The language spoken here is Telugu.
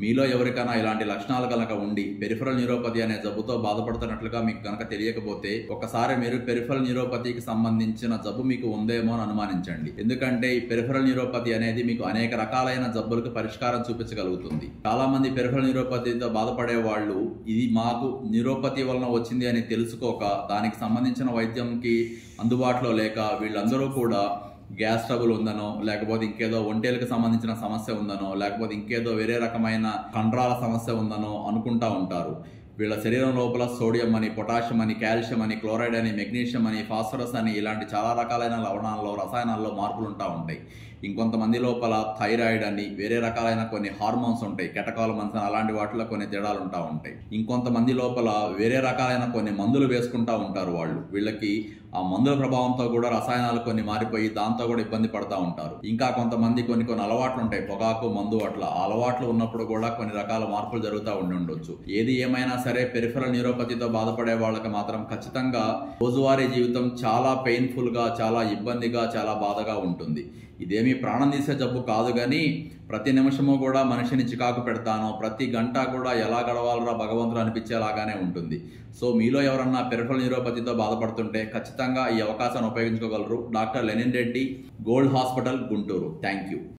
మీలో ఎవరికైనా ఇలాంటి లక్షణాలు కనుక ఉండి పెరిఫరల్ న్యూరోపతి అనే జబ్బుతో బాధపడుతున్నట్లుగా మీకు కనుక తెలియకపోతే ఒకసారి మీరు పెరిఫరల్ న్యూరోపతికి సంబంధించిన జబ్బు మీకు ఉందేమో అని అనుమానించండి. ఎందుకంటే ఈ పెరిఫరల్ న్యూరోపతి అనేది మీకు అనేక రకాలైన జబ్బులకు పరిష్కారం చూపించగలుగుతుంది. చాలా మంది పెరిఫరల్ న్యూరోపతితో బాధపడే వాళ్ళు ఇది మాకు న్యూరోపతి వలన వచ్చింది అని తెలుసుకోక దానికి సంబంధించిన వైద్యంకి అందుబాటులో లేక వీళ్ళందరూ కూడా గ్యాస్ ట్రబుల్ ఉందనో, లేకపోతే ఇంకేదో ఒంటేలకు సంబంధించిన సమస్య ఉందనో, లేకపోతే ఇంకేదో వేరే రకమైన కండరాల సమస్య ఉందనో అనుకుంటా ఉంటారు. వీళ్ళ శరీరం లోపల సోడియం అని, పొటాషియం అని, కాల్షియం అని, క్లోరైడ్ అని, మెగ్నీషియం అని, ఫాస్ఫరస్ అని ఇలాంటి చాలా రకాలైన లవణాల్లో, రసాయనాల్లో మార్పులు ఉంటా ఉంటాయి. ఇంకొంతమంది లోపల థైరాయిడ్ అని, వేరే రకాలైన కొన్ని హార్మోన్స్ ఉంటాయి, కెటకాలమన్స్ అని, అలాంటి వాటిలో కొన్ని తేడాలు ఉంటా ఉంటాయి. ఇంకొంతమంది లోపల వేరే రకాలైన కొన్ని మందులు వేసుకుంటా ఉంటారు. వీళ్ళకి ఆ మందుల ప్రభావంతో కూడా రసాయనాలు కొన్ని మారిపోయి దాంతో కూడా ఇబ్బంది పడతా ఉంటారు. ఇంకా కొంతమంది కొన్ని అలవాట్లు ఉంటాయి, పొగాకు, మందు అట్లా అలవాట్లు ఉన్నప్పుడు కూడా కొన్ని రకాల మార్పులు జరుగుతూ ఉండొచ్చు. ఏది ఏమైనా సరే పెరిఫరల్ న్యూరోపతితో బాధపడే వాళ్ళకి మాత్రం ఖచ్చితంగా రోజువారీ జీవితం చాలా పెయిన్ఫుల్ గా, చాలా ఇబ్బందిగా, చాలా బాధగా ఉంటుంది. ఇదేమీ ప్రాణం తీసే జబ్బు కాదు, కానీ ప్రతి నిమిషము కూడా మనిషిని చికాకు పెడతానో, ప్రతి గంట కూడా ఎలా గడవాలరా భగవంతుడు అనిపించేలాగానే ఉంటుంది. సో మీలో ఎవరన్నా పెరిఫరల్ న్యూరోపతితో బాధపడుతుంటే ఖచ్చితంగా ఈ అవకాశాన్ని ఉపయోగించుకోగలరు. Doctor Lenin Reddy, gold hospital, Guntur. Thank you.